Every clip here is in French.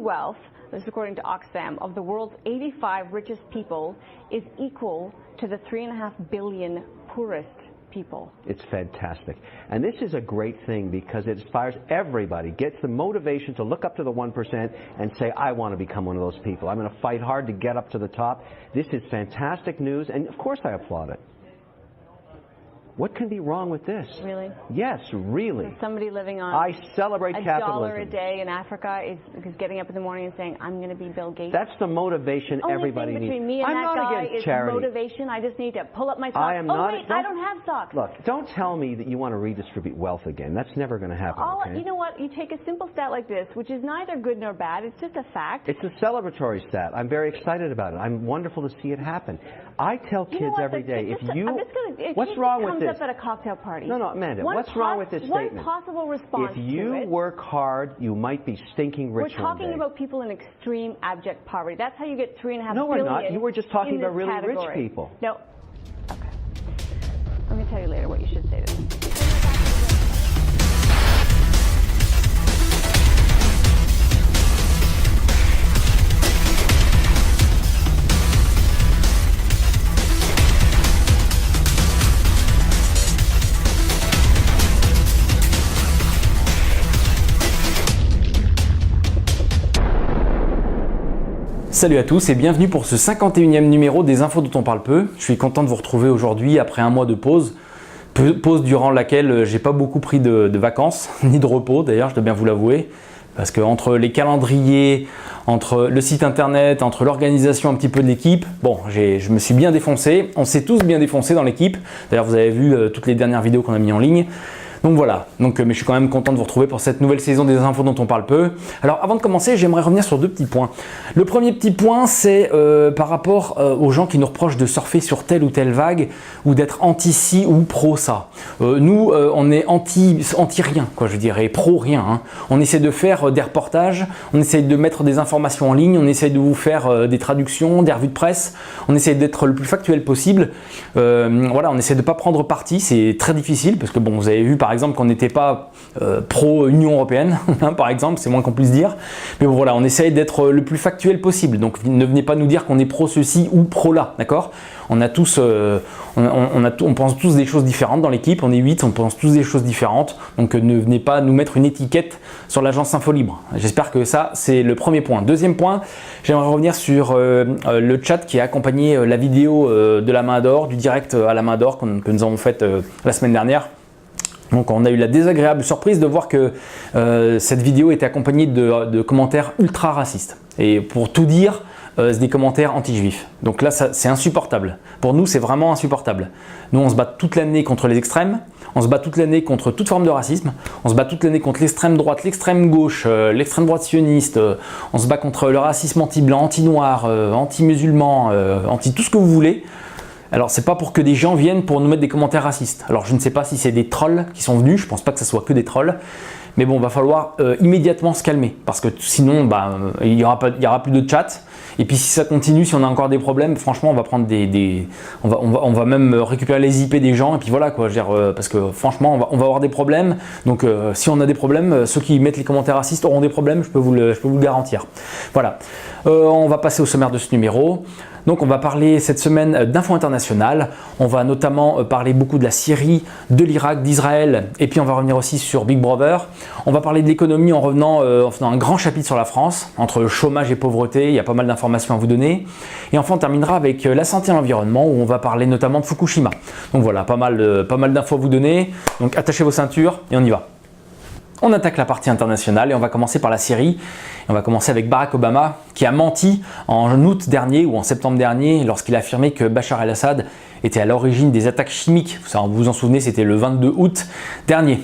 wealth, this is according to Oxfam, of the world's 85 richest people is equal to the 3.5 billion poorest people. It's fantastic. And this is a great thing because it inspires everybody, gets the motivation to look up to the 1% and say, I want to become one of those people. I'm going to fight hard to get up to the top. This is fantastic news, and of course I applaud it. What can be wrong with this? Really? Yes, really. Somebody living on I celebrate capitalism. $1 a day in Africa is getting up in the morning and saying, I'm going to be Bill Gates. That's the motivation everybody needs. Only thing between me and that guy is motivation. I just need to pull up my socks. I don't have socks. Look, don't tell me that you want to redistribute wealth again. That's never going to happen, okay? You know what? You take a simple stat like this, which is neither good nor bad. It's just a fact. It's a celebratory stat. I'm very excited about it. I'm wonderful to see it happen. I tell kids every day, what's wrong with this? Up at a cocktail party. No, Amanda, what's wrong with this statement? One possible response to it. If you work hard, you might be stinking rich one day. We're talking about people in extreme abject poverty. That's how you get 3.5 billion. No, we're not. You were just talking about really rich people. No. Okay. Let me tell you later what you should say to them. Salut à tous et bienvenue pour ce 51e numéro des infos dont on parle peu. Je suis content de vous retrouver aujourd'hui après un mois de pause. Pause durant laquelle j'ai pas beaucoup pris de vacances, ni de repos d'ailleurs, je dois bien vous l'avouer. Parce que entre les calendriers, entre le site internet, entre l'organisation un petit peu de l'équipe, bon, je me suis bien défoncé. On s'est tous bien défoncé dans l'équipe. D'ailleurs, vous avez vu toutes les dernières vidéos qu'on a mis en ligne. Donc voilà, mais je suis quand même content de vous retrouver pour cette nouvelle saison des infos dont on parle peu. Alors avant de commencer, j'aimerais revenir sur deux petits points. Le premier petit point, c'est par rapport aux gens qui nous reprochent de surfer sur telle ou telle vague ou d'être anti-ci ou pro-ça. Nous, on est anti-rien, quoi, je dirais, pro-rien. Hein. On essaie de faire des reportages, on essaie de mettre des informations en ligne, on essaie de vous faire des traductions, des revues de presse, on essaie d'être le plus factuel possible. Voilà, on essaie de ne pas prendre parti, c'est très difficile parce que bon, vous avez vu par exemple qu'on n'était pas pro-Union Européenne, hein, par exemple, c'est moins qu'on puisse dire. Mais bon, voilà, on essaye d'être le plus factuel possible. Donc ne venez pas nous dire qu'on est pro ceci ou pro là, d'accord ? On a tous, on pense tous des choses différentes dans l'équipe. On est 8, on pense tous des choses différentes. Donc ne venez pas nous mettre une étiquette sur l'agence Infolibre. J'espère que ça, c'est le premier point. Deuxième point, j'aimerais revenir sur le chat qui a accompagné la vidéo de la main d'or, du direct à la main d'or que nous avons fait la semaine dernière. Donc on a eu la désagréable surprise de voir que cette vidéo était accompagnée de commentaires ultra racistes. Et pour tout dire, c'est des commentaires anti-juifs. Donc là, c'est insupportable. Pour nous, c'est vraiment insupportable. Nous, on se bat toute l'année contre les extrêmes. On se bat toute l'année contre toute forme de racisme. On se bat toute l'année contre l'extrême droite, l'extrême gauche, l'extrême droite sioniste. On se bat contre le racisme anti-blanc, anti-noir, anti-musulman, anti tout ce que vous voulez. Alors c'est pas pour que des gens viennent pour nous mettre des commentaires racistes. Alors je ne sais pas si c'est des trolls qui sont venus, je pense pas que ce soit que des trolls. Mais bon, va falloir immédiatement se calmer parce que sinon il y aura plus de chat. Et puis si ça continue, si on a encore des problèmes, franchement on va prendre on va même récupérer les IP des gens et puis voilà quoi, je veux dire, parce que franchement on va avoir des problèmes. Donc si on a des problèmes, ceux qui mettent les commentaires racistes auront des problèmes, je peux vous le garantir. Voilà, on va passer au sommaire de ce numéro. Donc on va parler cette semaine d'infos internationales, on va notamment parler beaucoup de la Syrie, de l'Irak, d'Israël et puis on va revenir aussi sur Big Brother. On va parler de l'économie en faisant un grand chapitre sur la France, entre chômage et pauvreté, il y a pas mal d'informations à vous donner. Et enfin on terminera avec la santé et l'environnement où on va parler notamment de Fukushima. Donc voilà, pas mal d'infos à vous donner, donc attachez vos ceintures et on y va. On attaque la partie internationale et on va commencer par la Syrie. On va commencer avec Barack Obama qui a menti en août dernier ou en septembre dernier lorsqu'il a affirmé que Bachar el-Assad était à l'origine des attaques chimiques. Vous vous en souvenez, c'était le 22 août dernier.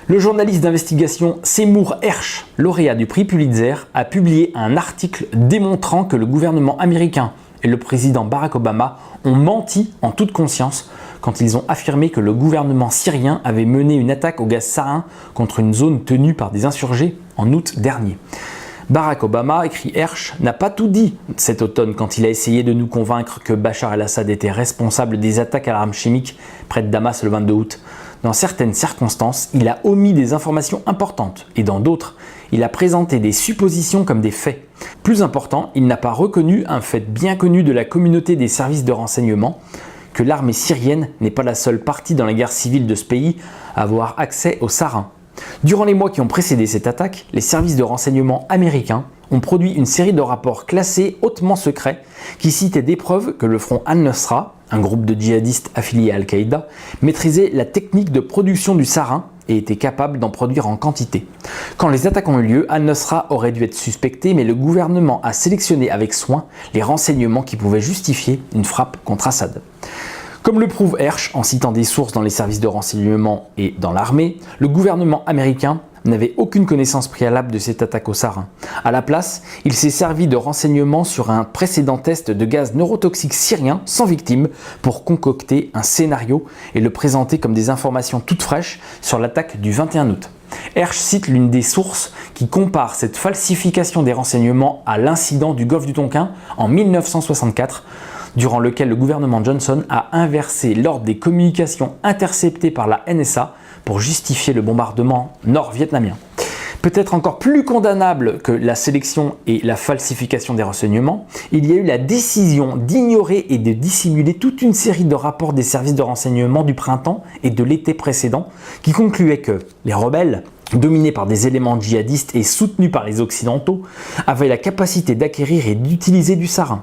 Le journaliste d'investigation Seymour Hersh, lauréat du prix Pulitzer, a publié un article démontrant que le gouvernement américain et le président Barack Obama ont menti en toute conscience quand ils ont affirmé que le gouvernement syrien avait mené une attaque au gaz sarin contre une zone tenue par des insurgés en août dernier. Barack Obama, écrit Hersh, n'a pas tout dit cet automne quand il a essayé de nous convaincre que Bachar el-Assad était responsable des attaques à l'arme chimique près de Damas le 22 août. Dans certaines circonstances, il a omis des informations importantes et dans d'autres, il a présenté des suppositions comme des faits. Plus important, il n'a pas reconnu un fait bien connu de la communauté des services de renseignement, que l'armée syrienne n'est pas la seule partie dans la guerre civile de ce pays à avoir accès aux sarins. Durant les mois qui ont précédé cette attaque, les services de renseignement américains ont produit une série de rapports classés hautement secrets qui citaient des preuves que le front Al-Nusra, un groupe de djihadistes affiliés à Al-Qaïda, maîtrisait la technique de production du sarin et était capable d'en produire en quantité. Quand les attaques ont eu lieu, Al-Nusra aurait dû être suspecté, mais le gouvernement a sélectionné avec soin les renseignements qui pouvaient justifier une frappe contre Assad. Comme le prouve Hersh en citant des sources dans les services de renseignement et dans l'armée, le gouvernement américain n'avait aucune connaissance préalable de cette attaque au sarin. À la place, il s'est servi de renseignements sur un précédent test de gaz neurotoxique syrien sans victime pour concocter un scénario et le présenter comme des informations toutes fraîches sur l'attaque du 21 août. Hersh cite l'une des sources qui compare cette falsification des renseignements à l'incident du golfe du Tonkin en 1964, durant lequel le gouvernement Johnson a inversé l'ordre des communications interceptées par la NSA pour justifier le bombardement nord-vietnamien. Peut-être encore plus condamnable que la sélection et la falsification des renseignements, il y a eu la décision d'ignorer et de dissimuler toute une série de rapports des services de renseignement du printemps et de l'été précédent qui concluaient que les rebelles, dominés par des éléments djihadistes et soutenus par les Occidentaux, avaient la capacité d'acquérir et d'utiliser du sarin.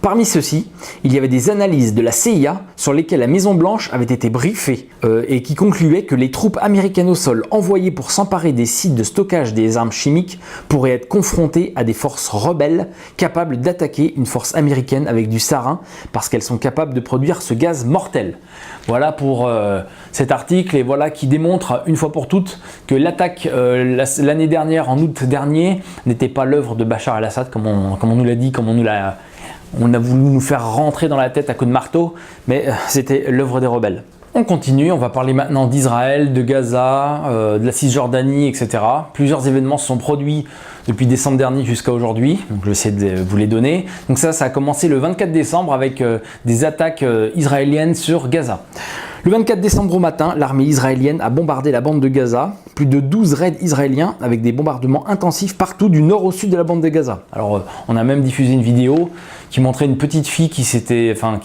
Parmi ceux-ci, il y avait des analyses de la CIA sur lesquelles la Maison-Blanche avait été briefée et qui concluaient que les troupes américaines au sol envoyées pour s'emparer des sites de stockage des armes chimiques pourraient être confrontées à des forces rebelles capables d'attaquer une force américaine avec du sarin parce qu'elles sont capables de produire ce gaz mortel. Voilà pour cet article et voilà qui démontre une fois pour toutes que l'attaque l'année dernière, en août dernier, n'était pas l'œuvre de Bachar el-Assad comme on nous l'a dit, on a voulu nous faire rentrer dans la tête à coups de marteau, mais c'était l'œuvre des rebelles. On continue, on va parler maintenant d'Israël, de Gaza, de la Cisjordanie, etc. Plusieurs événements se sont produits depuis décembre dernier jusqu'à aujourd'hui, donc je vais essayer de vous les donner. Donc ça a commencé le 24 décembre avec des attaques israéliennes sur Gaza. Le 24 décembre au matin, l'armée israélienne a bombardé la bande de Gaza, plus de 12 raids israéliens avec des bombardements intensifs partout du nord au sud de la bande de Gaza. Alors on a même diffusé une vidéo qui montrait une petite fille qui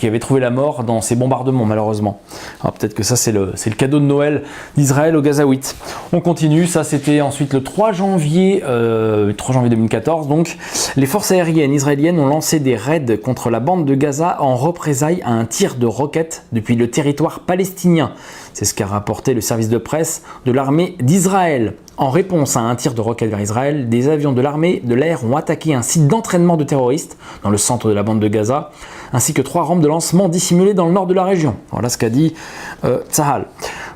avait trouvé la mort dans ces bombardements malheureusement. Alors peut-être que ça c'est le cadeau de Noël d'Israël aux Gazaouites. On continue, ça c'était ensuite le 3 janvier 2014, donc les forces aériennes israéliennes ont lancé des raids contre la bande de Gaza en représailles à un tir de roquettes depuis le territoire palestinien. C'est ce qu'a rapporté le service de presse de l'armée d'Israël. En réponse à un tir de roquettes vers Israël, des avions de l'armée de l'air ont attaqué un site d'entraînement de terroristes dans le centre de la bande de Gaza, ainsi que 3 rampes de lancement dissimulées dans le nord de la région. Voilà ce qu'a dit Tzahal.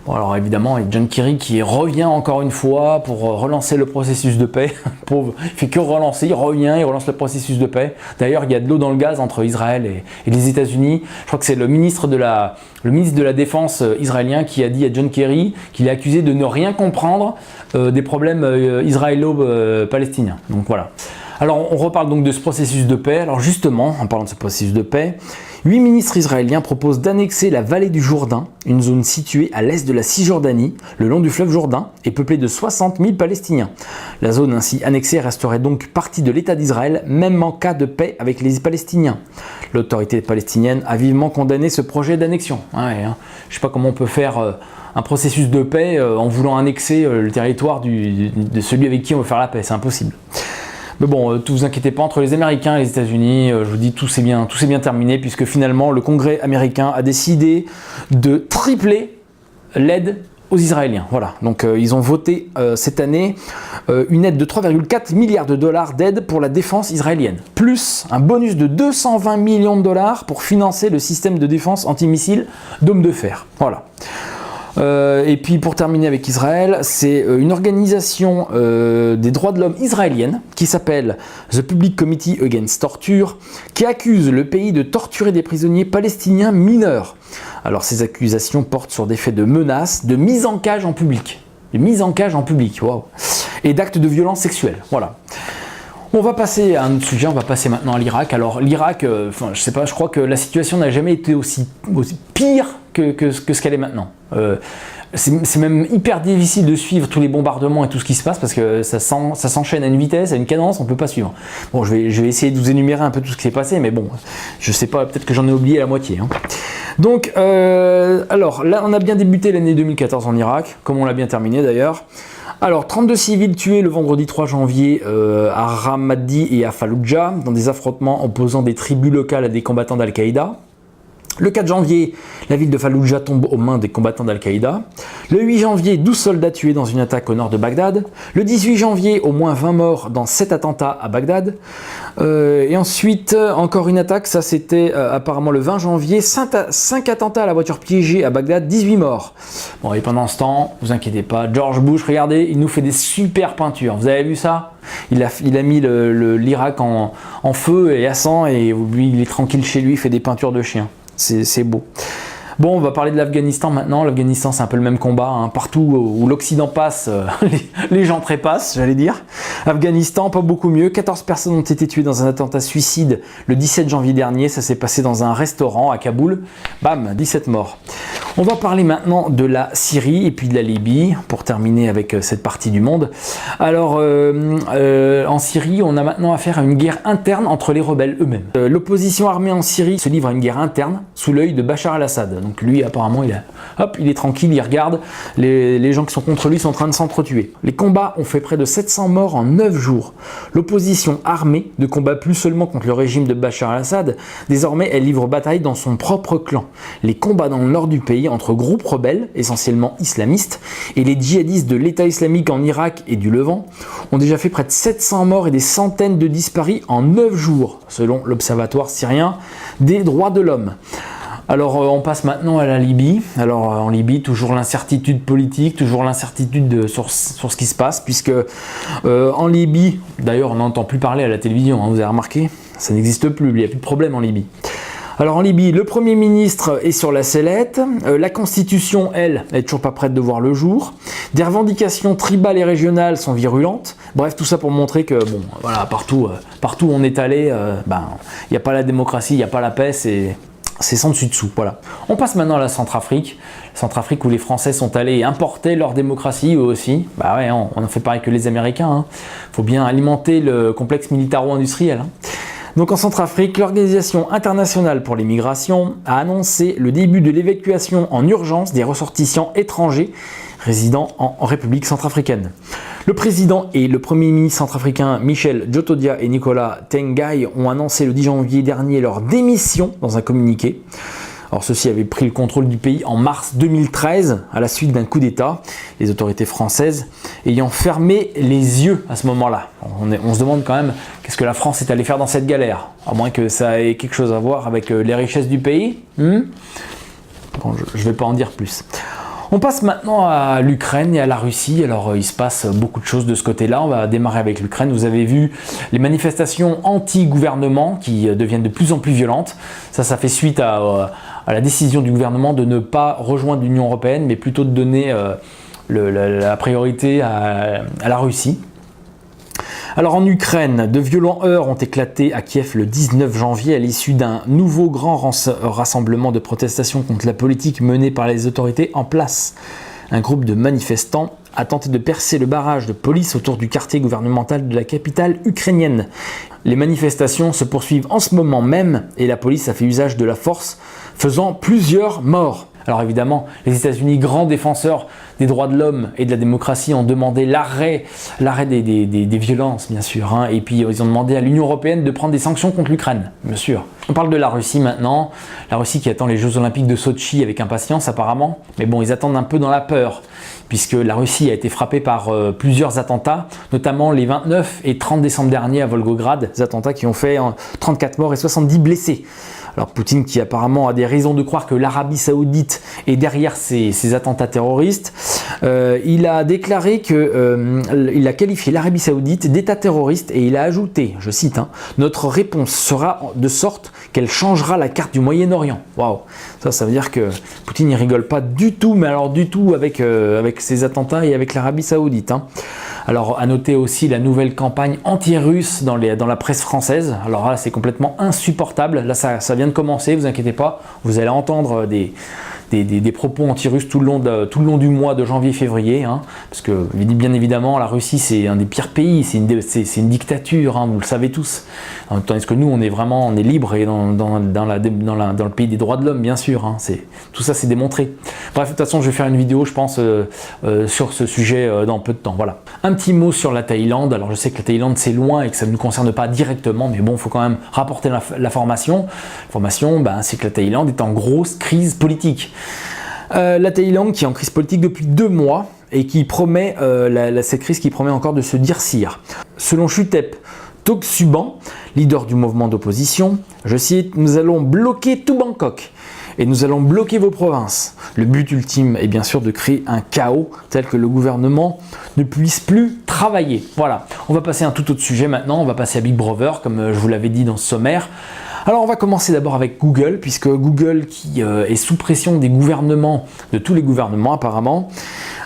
Bon, alors évidemment, avec John Kerry qui revient encore une fois pour relancer le processus de paix. Pauvre, il fait que relancer, il revient, il relance le processus de paix. D'ailleurs, il y a de l'eau dans le gaz entre Israël et les États-Unis. Je crois que c'est le ministre de la Défense israélien qui a dit à John Kerry qu'il est accusé de ne rien comprendre des problèmes israélo-palestiniens. Donc voilà. Alors on reparle donc de ce processus de paix. Alors justement, en parlant de ce processus de paix, 8 ministres israéliens proposent d'annexer la vallée du Jourdain, une zone située à l'est de la Cisjordanie, le long du fleuve Jourdain, et peuplée de 60 000 Palestiniens. La zone ainsi annexée resterait donc partie de l'État d'Israël, même en cas de paix avec les Palestiniens. L'autorité palestinienne a vivement condamné ce projet d'annexion. Je ne sais pas comment on peut faire un processus de paix en voulant annexer le territoire de celui avec qui on veut faire la paix, c'est impossible. Mais bon, ne vous inquiétez pas, entre les Américains et les États-Unis, je vous dis, tout s'est bien terminé, puisque finalement, le Congrès américain a décidé de tripler l'aide aux Israéliens. Voilà, donc ils ont voté cette année une aide de 3,4 milliards de dollars d'aide pour la défense israélienne, plus un bonus de 220 millions de dollars pour financer le système de défense antimissile Dôme de fer. Voilà. Et puis pour terminer avec Israël, c'est une organisation des droits de l'homme israélienne qui s'appelle The Public Committee Against Torture, qui accuse le pays de torturer des prisonniers palestiniens mineurs. Alors ces accusations portent sur des faits de menaces, de mise en cage en public. Waouh, et d'actes de violence sexuelle. Voilà. On va passer à un autre sujet, on va passer maintenant à l'Irak. Alors l'Irak, je sais pas, je crois que la situation n'a jamais été aussi pire que ce qu'elle est maintenant. c'est même hyper difficile de suivre tous les bombardements et tout ce qui se passe parce que ça s'enchaîne à une vitesse, à une cadence, on ne peut pas suivre. Bon, je vais essayer de vous énumérer un peu tout ce qui s'est passé, mais bon, je sais pas, peut-être que j'en ai oublié la moitié. Hein. Donc, alors là, on a bien débuté l'année 2014 en Irak, comme on l'a bien terminé d'ailleurs. Alors, 32 civils tués le vendredi 3 janvier à Ramadi et à Fallujah dans des affrontements opposant des tribus locales à des combattants d'Al-Qaïda. Le 4 janvier, la ville de Fallujah tombe aux mains des combattants d'Al-Qaïda. Le 8 janvier, 12 soldats tués dans une attaque au nord de Bagdad. Le 18 janvier, au moins 20 morts dans 7 attentats à Bagdad. Et ensuite, encore une attaque, ça c'était apparemment le 20 janvier, 5 attentats à la voiture piégée à Bagdad, 18 morts. Bon, et pendant ce temps, vous inquiétez pas, George Bush, regardez, il nous fait des super peintures. Vous avez vu ça ? Il a mis l'Irak en feu et à sang, et lui, il est tranquille chez lui, il fait des peintures de chiens. C'est beau. Bon, on va parler de l'Afghanistan maintenant. L'Afghanistan, c'est un peu le même combat. Hein. Partout où l'Occident passe, les gens trépassent, j'allais dire. Afghanistan, pas beaucoup mieux. 14 personnes ont été tuées dans un attentat suicide le 17 janvier dernier. Ça s'est passé dans un restaurant à Kaboul. Bam, 17 morts. On va parler maintenant de la Syrie et puis de la Libye, pour terminer avec cette partie du monde. Alors, en Syrie, on a maintenant affaire à une guerre interne entre les rebelles eux-mêmes. L'opposition armée en Syrie se livre à une guerre interne sous l'œil de Bachar al-Assad. Donc lui, apparemment, il est tranquille, il regarde. Les gens qui sont contre lui sont en train de s'entretuer. Les combats ont fait près de 700 morts en 9 jours. L'opposition armée ne combat plus seulement contre le régime de Bachar al-Assad. Désormais, elle livre bataille dans son propre clan. Les combats dans le nord du pays entre groupes rebelles, essentiellement islamistes, et les djihadistes de l'État islamique en Irak et du Levant ont déjà fait près de 700 morts et des centaines de disparus en 9 jours, selon l'Observatoire syrien des droits de l'homme. Alors on passe maintenant à la Libye. Alors en Libye, toujours l'incertitude politique, toujours l'incertitude sur ce qui se passe, puisque en Libye, d'ailleurs on n'entend plus parler à la télévision, hein, vous avez remarqué, ça n'existe plus, il n'y a plus de problème en Libye. Alors en Libye, le Premier ministre est sur la sellette, la Constitution, elle, n'est toujours pas prête de voir le jour, des revendications tribales et régionales sont virulentes, bref, tout ça pour montrer que, bon, voilà, partout où on est allé, il n'y a pas la démocratie, il n'y a pas la paix, c'est sans dessus dessous, voilà. On passe maintenant à la Centrafrique où les Français sont allés importer leur démocratie eux aussi. Bah ouais, on a fait pareil que les Américains, hein. Faut bien alimenter le complexe militaro-industriel, hein. Donc en Centrafrique, l'Organisation internationale pour les migrations a annoncé le début de l'évacuation en urgence des ressortissants étrangers résidant en République centrafricaine. Le président et le premier ministre centrafricain Michel Djotodia et Nicolas Tengai ont annoncé le 10 janvier dernier leur démission dans un communiqué. Alors ceux-ci avaient pris le contrôle du pays en mars 2013 à la suite d'un coup d'État, les autorités françaises ayant fermé les yeux à ce moment-là. On se demande quand même qu'est-ce que la France est allée faire dans cette galère, à moins que ça ait quelque chose à voir avec les richesses du pays. Bon, je ne vais pas en dire plus. On passe maintenant à l'Ukraine et à la Russie. Alors il se passe beaucoup de choses de ce côté-là. On va démarrer avec l'Ukraine. Vous avez vu les manifestations anti-gouvernement qui deviennent de plus en plus violentes. Ça fait suite à la décision du gouvernement de ne pas rejoindre l'Union européenne, mais plutôt de donner la priorité à la Russie. Alors en Ukraine, de violents heurts ont éclaté à Kiev le 19 janvier à l'issue d'un nouveau grand rassemblement de protestation contre la politique menée par les autorités en place. Un groupe de manifestants a tenté de percer le barrage de police autour du quartier gouvernemental de la capitale ukrainienne. Les manifestations se poursuivent en ce moment même et la police a fait usage de la force, faisant plusieurs morts. Alors évidemment, les États-Unis, grands défenseurs des droits de l'homme et de la démocratie, ont demandé l'arrêt des violences, bien sûr. Hein, et puis ils ont demandé à l'Union européenne de prendre des sanctions contre l'Ukraine, bien sûr. On parle de la Russie maintenant. La Russie qui attend les Jeux Olympiques de Sotchi avec impatience apparemment. Mais bon, ils attendent un peu dans la peur, puisque la Russie a été frappée par plusieurs attentats, notamment les 29 et 30 décembre dernier à Volgograd, des attentats qui ont fait 34 morts et 70 blessés. Alors Poutine qui apparemment a des raisons de croire que l'Arabie Saoudite est derrière ces attentats terroristes, il a déclaré qu'il a qualifié l'Arabie Saoudite d'État terroriste et il a ajouté, je cite, notre réponse sera de sorte qu'elle changera la carte du Moyen-Orient. Waouh, ça veut dire que Poutine il rigole pas du tout, mais alors du tout avec ces attentats et avec l'Arabie Saoudite. Hein. Alors à noter aussi la nouvelle campagne anti-russe dans la presse française. Alors là c'est complètement insupportable. Là ça vient de commencer, vous inquiétez pas, vous allez entendre des des propos anti-russes tout le long du mois de janvier-février, hein, parce que bien évidemment la Russie c'est un des pires pays, c'est une dictature, hein, vous le savez tous, tandis que nous on est libre et dans le pays des droits de l'homme bien sûr, hein, tout ça c'est démontré. Bref, de toute façon je vais faire une vidéo je pense sur ce sujet dans peu de temps. Voilà. Un petit mot sur la Thaïlande. Alors je sais que la Thaïlande c'est loin et que ça ne nous concerne pas directement, mais bon, il faut quand même rapporter l'information. L'information, c'est que la Thaïlande est en grosse crise politique. La Thaïlande qui est en crise politique depuis 2 mois et qui promet, cette crise qui promet encore de se durcir. Selon Chutep Toksuban, leader du mouvement d'opposition, je cite, « Nous allons bloquer tout Bangkok. Et nous allons bloquer vos provinces. Le but ultime est bien sûr de créer un chaos tel que le gouvernement ne puisse plus travailler. » Voilà, on va passer à un tout autre sujet maintenant, on va passer à Big Brother comme je vous l'avais dit dans ce sommaire. Alors on va commencer d'abord avec Google, puisque Google qui est sous pression des gouvernements, de tous les gouvernements apparemment.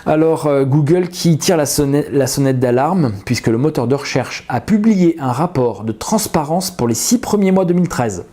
Alors Google qui tire la sonnette d'alarme, puisque le moteur de recherche a publié un rapport de transparence pour les 6 premiers mois 2013.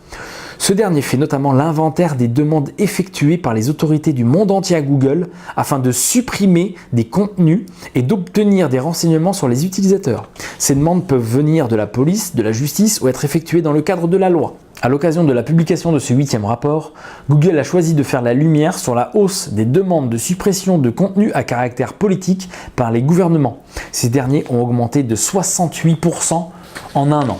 Ce dernier fait notamment l'inventaire des demandes effectuées par les autorités du monde entier à Google afin de supprimer des contenus et d'obtenir des renseignements sur les utilisateurs. Ces demandes peuvent venir de la police, de la justice ou être effectuées dans le cadre de la loi. À l'occasion de la publication de ce 8e rapport, Google a choisi de faire la lumière sur la hausse des demandes de suppression de contenus à caractère politique par les gouvernements. Ces derniers ont augmenté de 68% en un an.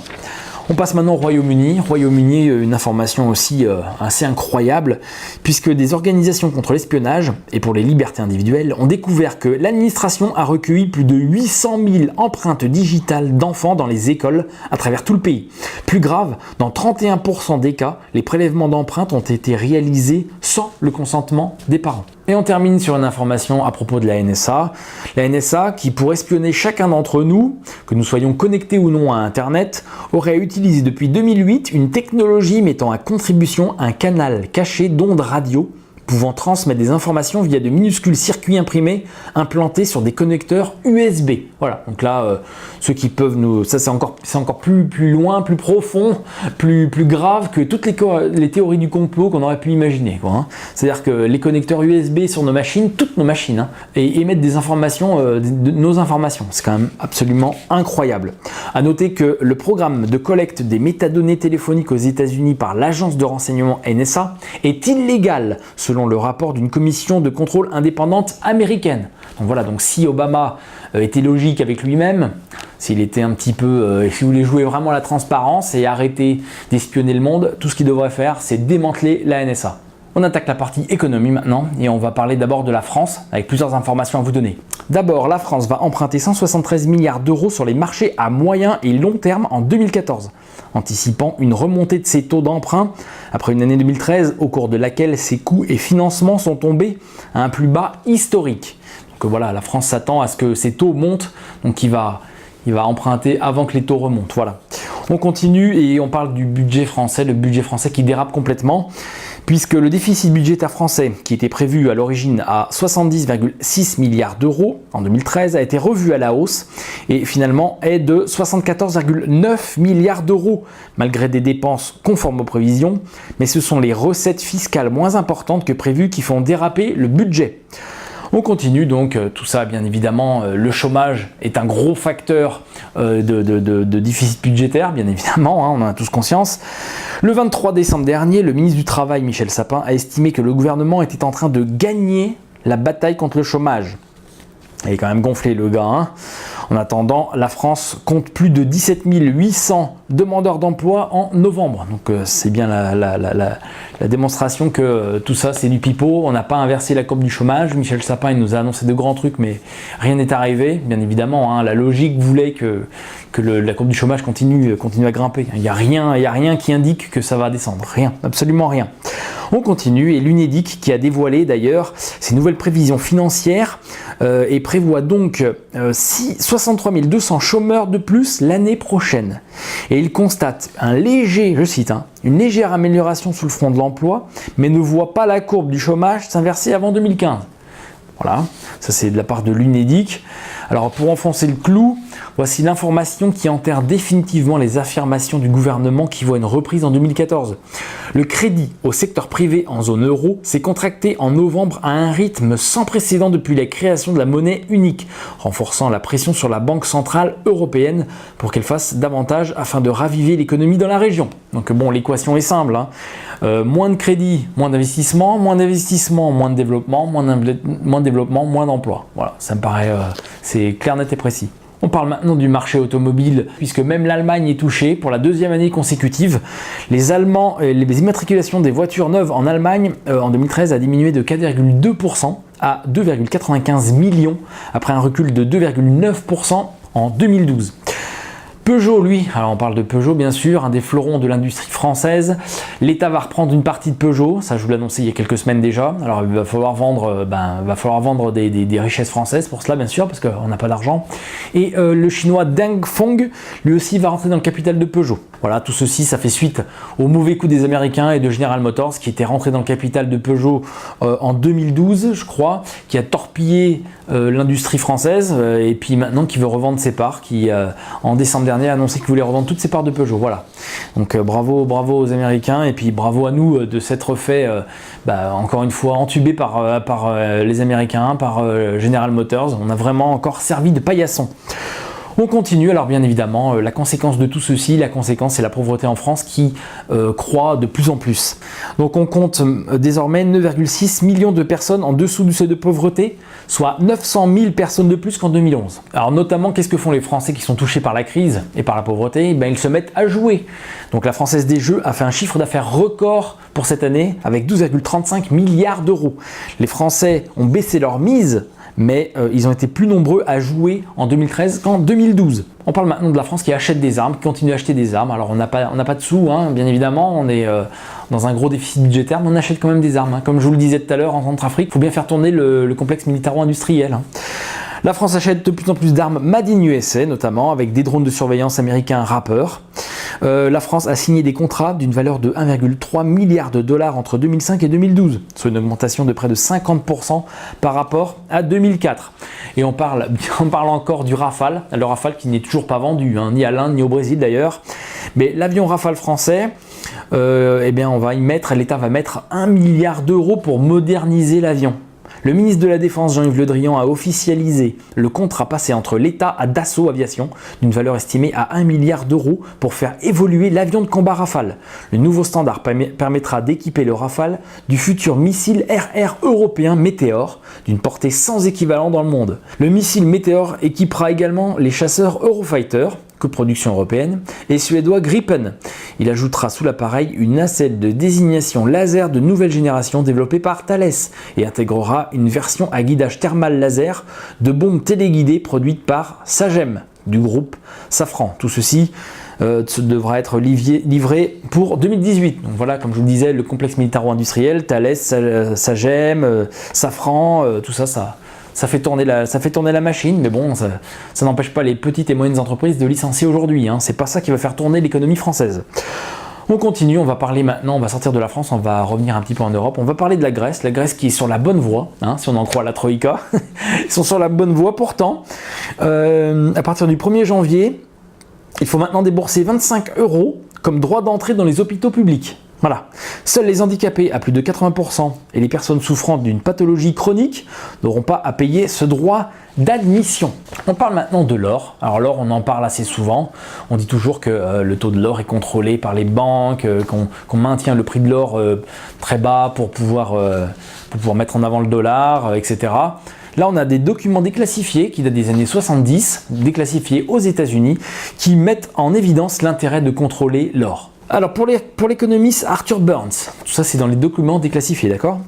On passe maintenant au Royaume-Uni. Royaume-Uni, une information aussi assez incroyable, puisque des organisations contre l'espionnage et pour les libertés individuelles ont découvert que l'administration a recueilli plus de 800 000 empreintes digitales d'enfants dans les écoles à travers tout le pays. Plus grave, dans 31% des cas, les prélèvements d'empreintes ont été réalisés sans le consentement des parents. Et on termine sur une information à propos de la NSA. La NSA, qui pour espionner chacun d'entre nous, que nous soyons connectés ou non à Internet, aurait utilisé depuis 2008 une technologie mettant à contribution un canal caché d'ondes radio pouvant transmettre des informations via de minuscules circuits imprimés implantés sur des connecteurs USB. Voilà, donc là, ceux qui peuvent nous... Ça, c'est encore plus loin, plus profond, plus grave que toutes les théories du complot qu'on aurait pu imaginer, quoi, hein. C'est-à-dire que les connecteurs USB sur nos machines, toutes nos machines, hein, et émettent des informations, nos informations. C'est quand même absolument incroyable. À noter que le programme de collecte des métadonnées téléphoniques aux États-Unis par l'agence de renseignement NSA est illégal selon le rapport d'une commission de contrôle indépendante américaine. Donc voilà, donc si Obama était logique avec lui-même, s'il était un petit peu, s'il voulait jouer vraiment la transparence et arrêter d'espionner le monde, tout ce qu'il devrait faire, c'est démanteler la NSA. On attaque la partie économie maintenant et on va parler d'abord de la France avec plusieurs informations à vous donner. D'abord, la France va emprunter 173 milliards d'euros sur les marchés à moyen et long terme en 2014, anticipant une remontée de ses taux d'emprunt après une année 2013 au cours de laquelle ses coûts et financements sont tombés à un plus bas historique. Donc voilà, la France s'attend à ce que ses taux montent, donc il va emprunter avant que les taux remontent. Voilà. On continue et on parle du budget français, le budget français qui dérape complètement, puisque le déficit budgétaire français, qui était prévu à l'origine à 70,6 milliards d'euros en 2013, a été revu à la hausse et finalement est de 74,9 milliards d'euros, malgré des dépenses conformes aux prévisions, mais ce sont les recettes fiscales moins importantes que prévues qui font déraper le budget. On continue donc, tout ça bien évidemment, le chômage est un gros facteur de déficit budgétaire, bien évidemment, hein, on en a tous conscience. Le 23 décembre dernier, le ministre du Travail, Michel Sapin, a estimé que le gouvernement était en train de gagner la bataille contre le chômage. Il est quand même gonflé le gars, hein. En attendant, la France compte plus de 17 800 demandeurs d'emploi en novembre. Donc c'est bien la démonstration que tout ça c'est du pipeau. On n'a pas inversé la courbe du chômage. Michel Sapin il nous a annoncé de grands trucs mais rien n'est arrivé. Bien évidemment, hein, la logique voulait que la courbe du chômage continue à grimper. Il n'y a rien qui indique que ça va descendre. Rien, absolument rien. On continue et l'Unédic qui a dévoilé d'ailleurs ses nouvelles prévisions financières et prévoit donc 63 200 chômeurs de plus l'année prochaine. Et il constate je cite, une légère amélioration sur le front de l'emploi, mais ne voit pas la courbe du chômage s'inverser avant 2015. Voilà, ça c'est de la part de l'Unédic. Alors pour enfoncer le clou, voici l'information qui enterre définitivement les affirmations du gouvernement qui voit une reprise en 2014. Le crédit au secteur privé en zone euro s'est contracté en novembre à un rythme sans précédent depuis la création de la monnaie unique, renforçant la pression sur la Banque centrale européenne pour qu'elle fasse davantage afin de raviver l'économie dans la région. Donc bon, l'équation est simple, hein. Moins de crédit, moins d'investissement, moins de développement, moins de développement, moins d'emploi. Voilà, ça me paraît, c'est clair, net et précis. On parle maintenant du marché automobile, puisque même l'Allemagne est touchée pour la deuxième année consécutive. Les immatriculations des voitures neuves en Allemagne en 2013 a diminué de 4,2% à 2,95 millions, après un recul de 2,9% en 2012. Peugeot, lui, alors on parle de Peugeot bien sûr, un des fleurons de l'industrie française. L'État va reprendre une partie de Peugeot, ça je vous l'annonçais il y a quelques semaines déjà. Alors il va falloir vendre des richesses françaises pour cela bien sûr, parce qu'on n'a pas d'argent. Et le chinois Deng Feng, lui aussi va rentrer dans le capital de Peugeot. Voilà, tout ceci, ça fait suite au mauvais coup des Américains et de General Motors qui était rentré dans le capital de Peugeot en 2012, je crois, qui a torpillé l'industrie française et puis maintenant qui veut revendre ses parts, qui en décembre dernier a annoncé qu'il voulait revendre toutes ses parts de Peugeot. Voilà. Donc bravo aux Américains et puis bravo à nous de s'être fait encore une fois entubé par les Américains, par General Motors. On a vraiment encore servi de paillasson. On continue, alors bien évidemment, la conséquence de tout ceci, la conséquence c'est la pauvreté en France qui croît de plus en plus. Donc on compte désormais 9,6 millions de personnes en dessous du seuil de pauvreté, soit 900 000 personnes de plus qu'en 2011. Alors notamment, qu'est-ce que font les Français qui sont touchés par la crise et par la pauvreté? Ils se mettent à jouer. Donc la Française des Jeux a fait un chiffre d'affaires record pour cette année avec 12,35 milliards d'euros. Les Français ont baissé leur mise, mais ils ont été plus nombreux à jouer en 2013 qu'en 2012. On parle maintenant de la France qui achète des armes, qui continue à acheter des armes. Alors on n'a pas de sous, hein, bien évidemment, on est dans un gros déficit budgétaire, mais on achète quand même des armes. Hein. Comme je vous le disais tout à l'heure, en Centrafrique, il faut bien faire tourner le complexe militaro-industriel. Hein. La France achète de plus en plus d'armes Made in USA, notamment avec des drones de surveillance américains Raptor. La France a signé des contrats d'une valeur de 1,3 milliard de dollars entre 2005 et 2012, soit une augmentation de près de 50% par rapport à 2004. Et on parle encore du Rafale, le Rafale qui n'est toujours pas vendu, hein, ni à l'Inde ni au Brésil d'ailleurs. Mais l'avion Rafale français, l'État va mettre 1 milliard d'euros pour moderniser l'avion. Le ministre de la Défense Jean-Yves Le Drian a officialisé le contrat passé entre l'État à Dassault Aviation d'une valeur estimée à 1 milliard d'euros pour faire évoluer l'avion de combat Rafale. Le nouveau standard permettra d'équiper le Rafale du futur missile RR européen Météor d'une portée sans équivalent dans le monde. Le missile Météor équipera également les chasseurs Eurofighter, coproduction européenne, et suédois Gripen. Il ajoutera sous l'appareil une nacelle de désignation laser de nouvelle génération développée par Thales et intégrera une version à guidage thermal laser de bombes téléguidées produite par Sagem du groupe Safran. Tout ceci devra être livré pour 2018. Donc voilà, comme je vous le disais, le complexe militaro-industriel, Thales, Sagem, Safran, tout ça, ça fait tourner la machine, mais bon, ça n'empêche pas les petites et moyennes entreprises de licencier aujourd'hui. Hein. C'est pas ça qui va faire tourner l'économie française. On continue, on va parler maintenant, on va sortir de la France, on va revenir un petit peu en Europe. On va parler de la Grèce qui est sur la bonne voie, hein, si on en croit la Troïka. Ils sont sur la bonne voie pourtant. À partir du 1er janvier, il faut maintenant débourser 25 € comme droit d'entrée dans les hôpitaux publics. Voilà. Seuls les handicapés à plus de 80% et les personnes souffrant d'une pathologie chronique n'auront pas à payer ce droit d'admission. On parle maintenant de l'or. Alors l'or, on en parle assez souvent. On dit toujours que le taux de l'or est contrôlé par les banques, qu'on maintient le prix de l'or très bas pour pouvoir mettre en avant le dollar, etc. Là, on a des documents déclassifiés qui datent des années 70, déclassifiés aux États-Unis, qui mettent en évidence l'intérêt de contrôler l'or. Alors pour l'économiste Arthur Burns, tout ça c'est dans les documents déclassifiés, d'accord,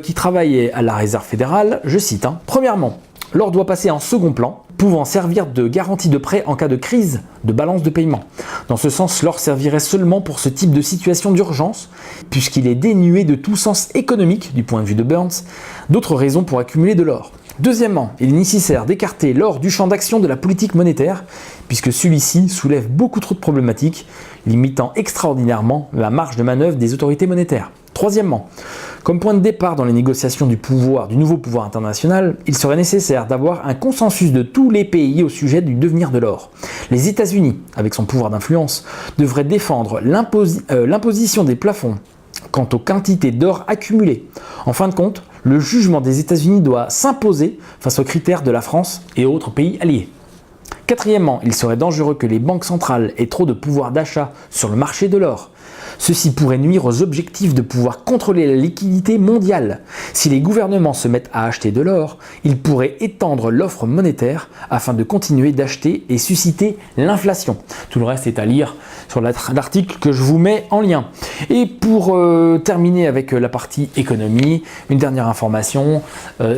qui travaillait à la Réserve fédérale, je cite, premièrement, l'or doit passer en second plan, pouvant servir de garantie de prêt en cas de crise de balance de paiement. Dans ce sens, l'or servirait seulement pour ce type de situation d'urgence, puisqu'il est dénué de tout sens économique du point de vue de Burns, d'autres raisons pour accumuler de l'or. Deuxièmement, il est nécessaire d'écarter l'or du champ d'action de la politique monétaire, puisque celui-ci soulève beaucoup trop de problématiques, limitant extraordinairement la marge de manœuvre des autorités monétaires. Troisièmement, Comme point de départ dans les négociations du nouveau pouvoir international, il serait nécessaire d'avoir un consensus de tous les pays au sujet du devenir de l'or. Les États-Unis, avec son pouvoir d'influence, devraient défendre l'imposition des plafonds quant aux quantités d'or accumulées. En fin de compte, le jugement des États-Unis doit s'imposer face aux critères de la France et autres pays alliés. Quatrièmement, il serait dangereux que les banques centrales aient trop de pouvoir d'achat sur le marché de l'or. Ceci pourrait nuire aux objectifs de pouvoir contrôler la liquidité mondiale. Si les gouvernements se mettent à acheter de l'or, ils pourraient étendre l'offre monétaire afin de continuer d'acheter et susciter l'inflation. Tout le reste est à lire sur l'article que je vous mets en lien. Et pour terminer avec la partie économie, une dernière information,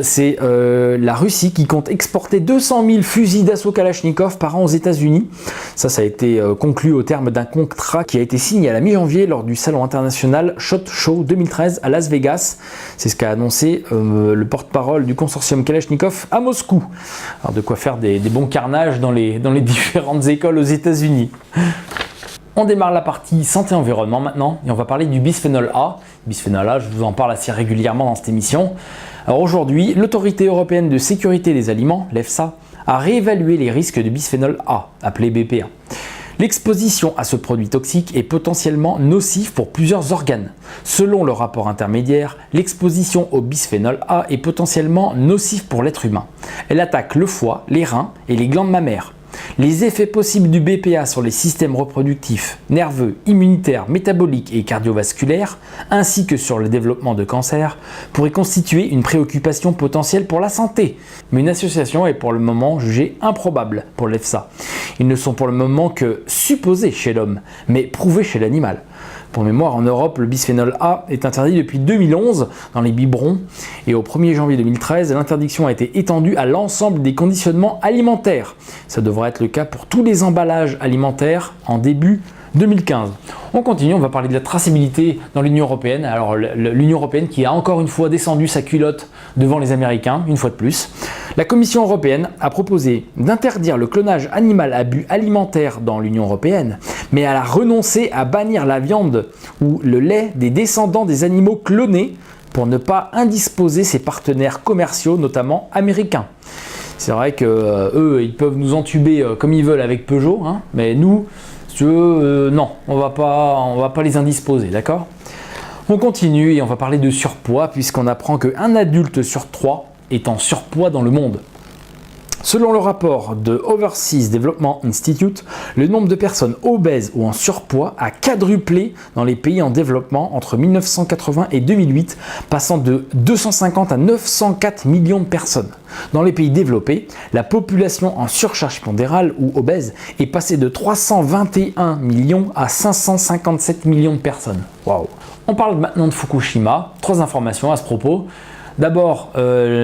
c'est la Russie qui compte exporter 200 000 fusils d'assaut Kalachnikov par an aux États-Unis. Ça a été conclu au terme d'un contrat qui a été signé à la mi-janvier lors du salon international SHOT Show 2013 à Las Vegas. C'est ce qu'a annoncé le porte-parole du consortium Kalachnikov à Moscou. Alors de quoi faire des bons carnages dans les différentes écoles aux États-Unis. On démarre la partie santé-environnement maintenant et on va parler du bisphénol A. Bisphénol A, je vous en parle assez régulièrement dans cette émission. Alors aujourd'hui, l'Autorité européenne de sécurité des aliments, l'EFSA, a réévalué les risques de bisphénol A, appelé BPA. L'exposition à ce produit toxique est potentiellement nocive pour plusieurs organes. Selon le rapport intermédiaire, l'exposition au bisphénol A est potentiellement nocive pour l'être humain. Elle attaque le foie, les reins et les glandes mammaires. Les effets possibles du BPA sur les systèmes reproductifs, nerveux, immunitaires, métaboliques et cardiovasculaires, ainsi que sur le développement de cancer, pourraient constituer une préoccupation potentielle pour la santé. Mais une association est pour le moment jugée improbable pour l'EFSA. Ils ne sont pour le moment que supposés chez l'homme, mais prouvés chez l'animal. Pour mémoire, en Europe, le bisphénol A est interdit depuis 2011 dans les biberons et au 1er janvier 2013, l'interdiction a été étendue à l'ensemble des conditionnements alimentaires. Ça devrait être le cas pour tous les emballages alimentaires en début 2015. On continue, on va parler de la traçabilité dans l'Union européenne. Alors l'Union européenne qui a encore une fois descendu sa culotte devant les Américains, une fois de plus. La Commission européenne a proposé d'interdire le clonage animal à but alimentaire dans l'Union européenne, mais elle a renoncé à bannir la viande ou le lait des descendants des animaux clonés pour ne pas indisposer ses partenaires commerciaux, notamment américains. C'est vrai qu'eux, ils peuvent nous entuber comme ils veulent avec Peugeot, hein, mais nous, non, on va pas les indisposer, d'accord? On continue et on va parler de surpoids puisqu'on apprend qu'un adulte sur 3 est en surpoids dans le monde. Selon le rapport de Overseas Development Institute, le nombre de personnes obèses ou en surpoids a quadruplé dans les pays en développement entre 1980 et 2008, passant de 250 à 904 millions de personnes. Dans les pays développés, la population en surcharge pondérale ou obèse est passée de 321 millions à 557 millions de personnes. Waouh! On parle maintenant de Fukushima. 3 informations à ce propos. D'abord,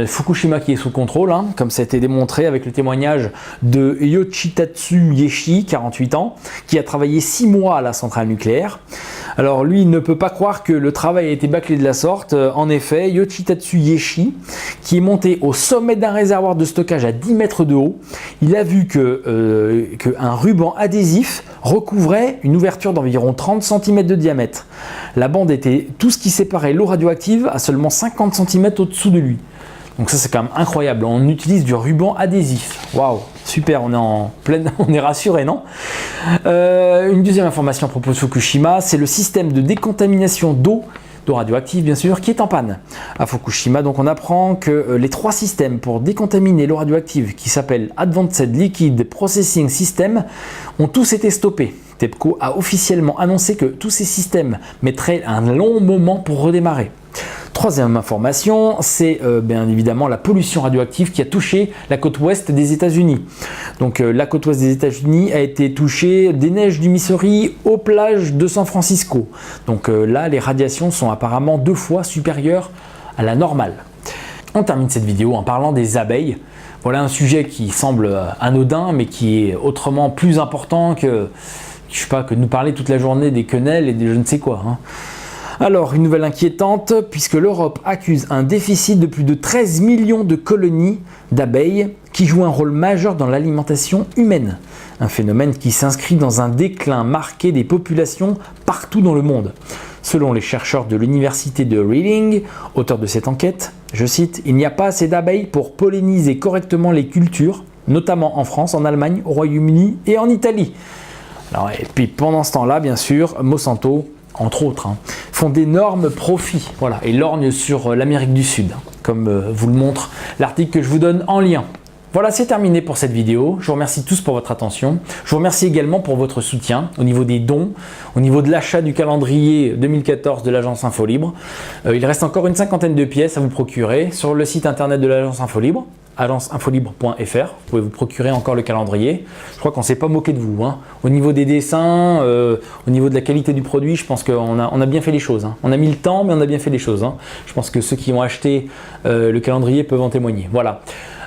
Fukushima qui est sous contrôle, hein, comme ça a été démontré avec le témoignage de Yoshitatsu Yeishi, 48 ans, qui a travaillé 6 mois à la centrale nucléaire. Alors lui, il ne peut pas croire que le travail a été bâclé de la sorte. En effet, Yoshitatsu Yeishi, qui est monté au sommet d'un réservoir de stockage à 10 mètres de haut, il a vu qu'un ruban adhésif recouvrait une ouverture d'environ 30 cm de diamètre. La bande était tout ce qui séparait l'eau radioactive à seulement 50 cm au-dessous de lui. Donc ça c'est quand même incroyable, on utilise du ruban adhésif. Waouh, super, on est en pleine, on est rassuré, non? Une deuxième information à propos de Fukushima, c'est le système de décontamination d'eau radioactive bien sûr, qui est en panne à Fukushima. Donc on apprend que les 3 systèmes pour décontaminer l'eau radioactive qui s'appellent Advanced Liquid Processing System ont tous été stoppés. TEPCO a officiellement annoncé que tous ces systèmes mettraient un long moment pour redémarrer. Troisième information, c'est bien évidemment la pollution radioactive qui a touché la côte ouest des États-Unis. Donc la côte ouest des États-Unis a été touchée des neiges du Missouri aux plages de San Francisco. Donc là, les radiations sont apparemment 2 fois supérieures à la normale. On termine cette vidéo en parlant des abeilles. Voilà un sujet qui semble anodin, mais qui est autrement plus important que, je sais pas, que nous parler toute la journée des quenelles et des je ne sais quoi, hein. Alors, une nouvelle inquiétante, puisque l'Europe accuse un déficit de plus de 13 millions de colonies d'abeilles qui jouent un rôle majeur dans l'alimentation humaine. Un phénomène qui s'inscrit dans un déclin marqué des populations partout dans le monde. Selon les chercheurs de l'université de Reading, auteurs de cette enquête, je cite, « Il n'y a pas assez d'abeilles pour polliniser correctement les cultures, notamment en France, en Allemagne, au Royaume-Uni et en Italie. » Alors, et puis pendant ce temps-là, bien sûr, Monsanto, entre autres, font d'énormes profits, voilà, et lorgnent sur l'Amérique du Sud, comme vous le montre l'article que je vous donne en lien. Voilà, c'est terminé pour cette vidéo. Je vous remercie tous pour votre attention. Je vous remercie également pour votre soutien au niveau des dons, au niveau de l'achat du calendrier 2014 de l'agence Infolibre. Il reste encore une 50aine de pièces à vous procurer sur le site internet de l'agence Infolibre, agenceinfolibre.fr. Vous pouvez vous procurer encore le calendrier. Je crois qu'on ne s'est pas moqué de vous. Au niveau des dessins, au niveau de la qualité du produit, je pense qu'on a bien fait les choses. On a mis le temps, mais on a bien fait les choses. Je pense que ceux qui ont acheté le calendrier peuvent en témoigner. Voilà.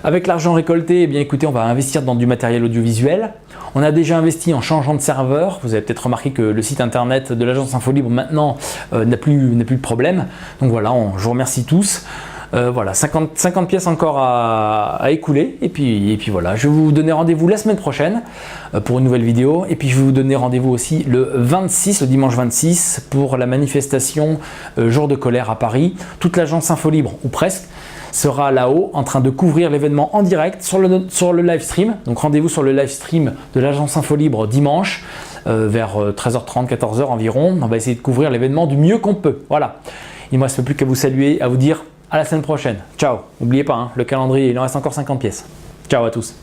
Avec l'argent récolté, eh bien, écoutez, on va investir dans du matériel audiovisuel. On a déjà investi en changeant de serveur. Vous avez peut-être remarqué que le site internet de l'agence Infolibre maintenant n'a plus de problème. Donc voilà, je vous remercie tous. Voilà, 50 pièces encore à écouler. Et puis voilà, je vais vous donner rendez-vous la semaine prochaine pour une nouvelle vidéo. Et puis je vais vous donner rendez-vous aussi le dimanche 26 pour la manifestation Jour de colère à Paris. Toute l'agence Infolibre, ou presque, sera là-haut en train de couvrir l'événement en direct sur le live stream. Donc rendez-vous sur le live stream de l'agence Infolibre dimanche vers 13h30, 14h environ. On va essayer de couvrir l'événement du mieux qu'on peut. Voilà. Il ne me reste plus qu'à vous saluer, à vous dire à la semaine prochaine. Ciao. N'oubliez pas, le calendrier, il en reste encore 50 pièces. Ciao à tous.